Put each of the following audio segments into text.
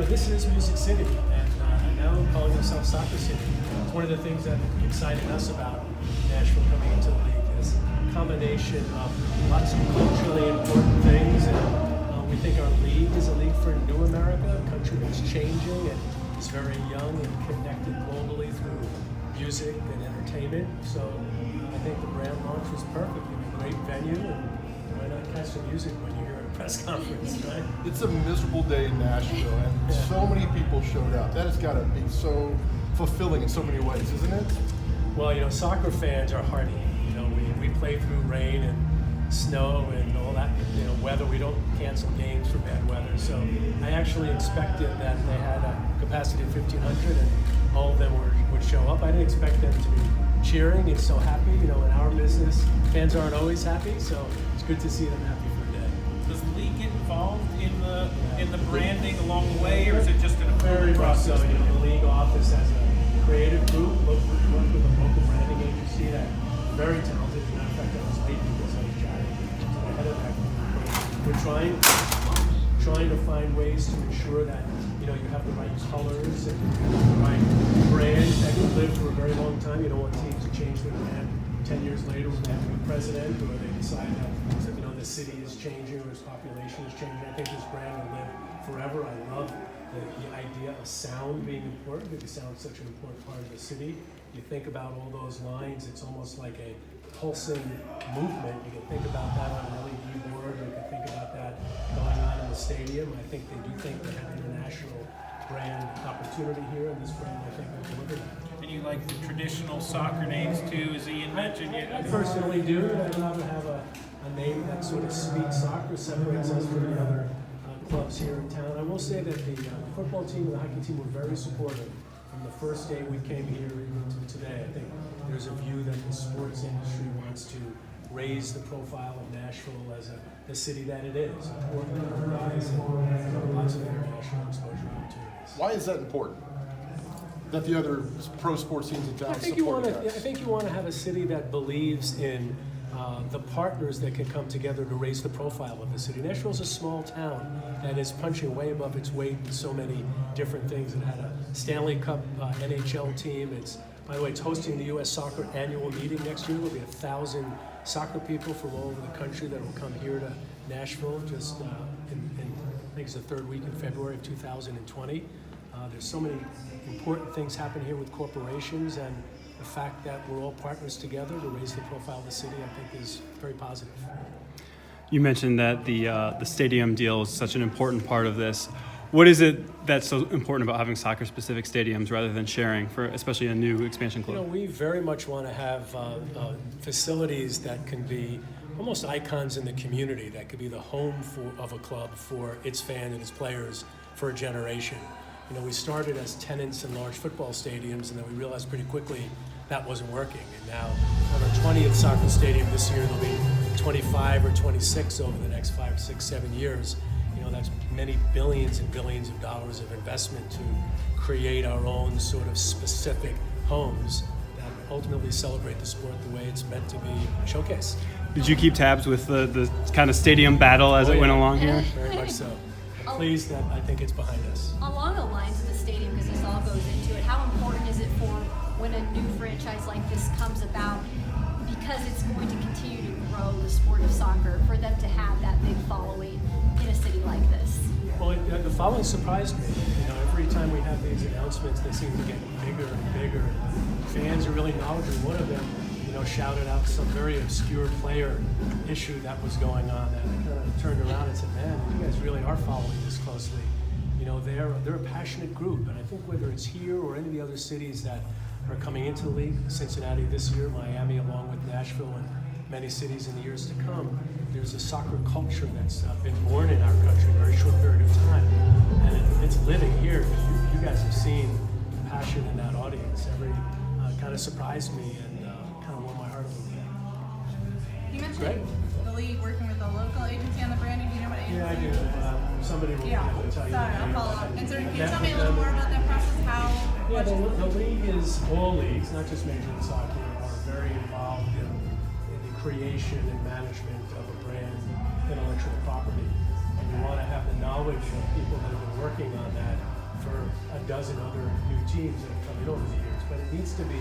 this is Music City, and now we're calling ourselves Soccer City. It's one of the things that excited us about Nashville coming into the league is a combination of lots of culturally important things, and we think our league is a league for New America, a country that's changing and is very young and connected globally through music and entertainment. So I think the brand launch was perfect. It was a great venue, and why not catch some music when you're here at a press conference, right? It's a miserable day in Nashville, and so many people showed up. That has got to be so fulfilling in so many ways, isn't it? Well, soccer fans are hardy. We play through rain and snow and all that, weather. We don't cancel games for bad weather. So I actually expected that they had a capacity of 1,500 and all of them would show up. I didn't expect them to be cheering and so happy. In our business, fans aren't always happy, so it's good to see them happy for a day. Does the league get involved in the branding along the way, or is it just an approval process? So, the league office has a creative group, work with a local branding agency that very talented. As a matter of fact, I was late because I was chatting to the head of that group. We're trying to find ways to ensure that you have the right colors and the right brand that can live for a very long time. You don't want teams to change their brand 10 years later when they have a new president, or they decide that the city is changing or its population is changing. I think this brand will live forever. I love the idea of sound being important, because sound is such an important part of the city. You think about all those lines, it's almost like a pulsing movement. You can think about that on an LED board, you can think about that going on in the stadium. I think they do think they have international brand opportunity here, and this brand, I think, will deliver that. And you like the traditional soccer names too, as Ian mentioned? I personally do. I'd rather have a name that sort of speaks soccer, separates us from the other clubs here in town. I will say that the football team and the hockey team were very supportive from the first day we came here even to today. I think there's a view that the sports industry wants to raise the profile of Nashville as the city that it is. Important for guys and lots of international exposure opportunities. Why is that important? That the other pro sports teams in town support you guys? I think you want to have a city that believes in the partners that can come together to raise the profile of the city. Nashville's a small town that is punching way above its weight in so many different things. It had a Stanley Cup NHL team. By the way, it's hosting the U.S. Soccer annual meeting next year. There'll be 1,000 soccer people from all over the country that will come here to Nashville just in I think it's the third week in February of 2020. There's so many important things happening here with corporations, and the fact that we're all partners together to raise the profile of the city, I think, is very positive. You mentioned that the stadium deal is such an important part of this. What is it that's so important about having soccer-specific stadiums rather than sharing, for especially a new expansion club? We very much want to have facilities that can be almost icons in the community, that could be the home of a club for its fans and its players for a generation. We started as tenants in large football stadiums, and then we realized pretty quickly that wasn't working. And now on our 20th soccer stadium this year, there'll be 25 or 26 over the next 5, 6, 7 years. That's many billions and billions of dollars of investment to create our own sort of specific homes that ultimately celebrate the sport the way it's meant to be showcased. Did you keep tabs with the kind of stadium battle as it went along here? Very much so. I'm pleased that I think it's behind us. Along the lines of the stadium, because this all goes into it, how important is it for when a new franchise like this comes about, because it's going to continue to grow the sport of soccer, for them to have that big following in a city like this? Well, the following surprised me. Every time we have these announcements, they seem to get bigger and bigger. Fans are really knowledgeable. One of them, shouted out some very obscure player issue that was going on, and I kind of turned around and said, man, you guys really are following this closely. They're a passionate group, and I think whether it's here or any of the other cities that are coming into the league, Cincinnati this year, Miami, along with Nashville, and many cities in the years to come, there's a soccer culture that's been born in our country in a very short period of time, and it's living here. You guys have seen the passion in that audience. Every kind of surprised me and kind of warmed my heart a little bit. You mentioned the league working with a local agency on the branding. Do you know what agency? Yeah, I do. Somebody will be able to tell you. Sorry, I'll follow up. And so can you tell me a little more about that process? Yeah, the league is, all leagues, not just Major League Soccer, are very involved in the creation and management of a brand intellectual property. And you want to have the knowledge of people that have been working on that for a dozen other new teams that have come in over the years. But it needs to be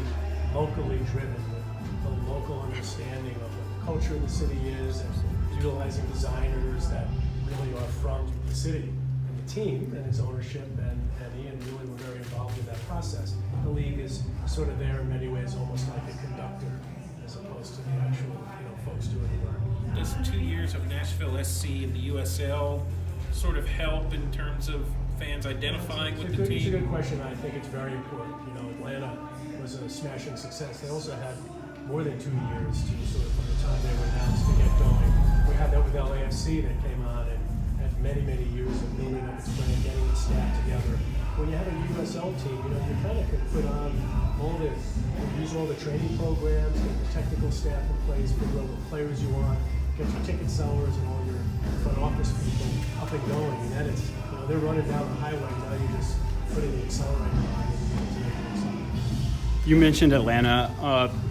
locally driven with the local understanding of what the culture of the city is and utilizing designers that really are from the city. And the team and its ownership and Ian Newman were very involved in that process. The league is sort of there in many ways, almost like a conductor, as opposed to the actual folks doing the work. Does 2 years of Nashville SC in the USL sort of help in terms of fans identifying with the It's a team? good question. I think it's very important. Atlanta was a smashing success. They also had more than 2 years to sort of, from the time they were announced, to get going. We had that with LAFC that came on and had many, many years of building up its brand, getting its staff together. When you have a USL team, you kind of can put on all the, use all the training programs, get the technical staff in place, figure out what players you want, get your ticket sellers and all your front office people up and going. And then it's, they're running down the highway. Now you're just putting the accelerator on. You mentioned Atlanta.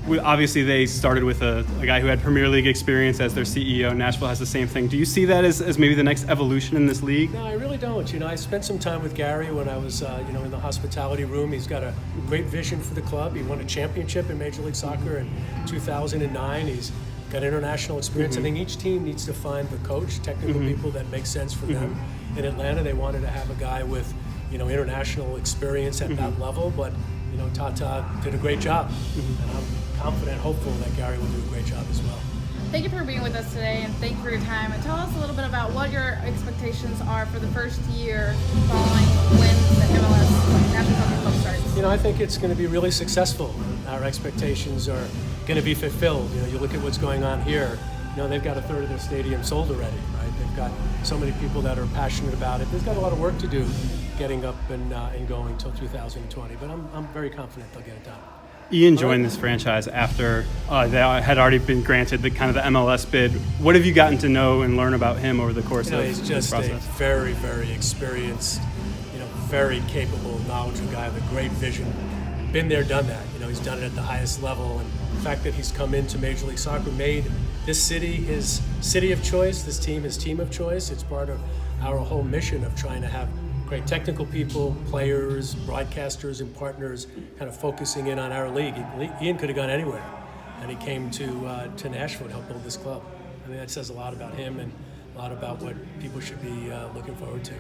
Obviously, they started with a guy who had Premier League experience as their CEO. Nashville has the same thing. Do you see that as maybe the next evolution in this league? No, I really don't. I spent some time with Gary when I was, in the hospitality room. He's got a great vision for the club. He won a championship in Major League Soccer in 2009. He's got international experience. I think each team needs to find the coach, technical people that make sense for them. In Atlanta, they wanted to have a guy with, international experience at that level, but Tata did a great job, and I'm confident, hopeful that Gary will do a great job as well. Thank you for being with us today, and thank you for your time. And tell us a little bit about what your expectations are for the first year following when the MLS National Soccer Club starts. I think it's going to be really successful. Our expectations are going to be fulfilled. You look at what's going on here. They've got a third of their stadium sold already, right? They've got so many people that are passionate about it. They've got a lot of work to do getting up and going until 2020, but I'm very confident they'll get it done. Ian joined this franchise after they had already been granted the kind of the MLS bid. What have you gotten to know and learn about him over the course of he's this just process? a very, very experienced, very capable, knowledgeable guy with a great vision. Been there, done that. He's done it at the highest level, and the fact that he's come into Major League Soccer made this city his city of choice, this team his team of choice. It's part of our whole mission of trying to have great technical people, players, broadcasters, and partners kind of focusing in on our league. Ian could have gone anywhere, and he came to Nashville to help build this club. I mean, that says a lot about him and a lot about what people should be looking forward to.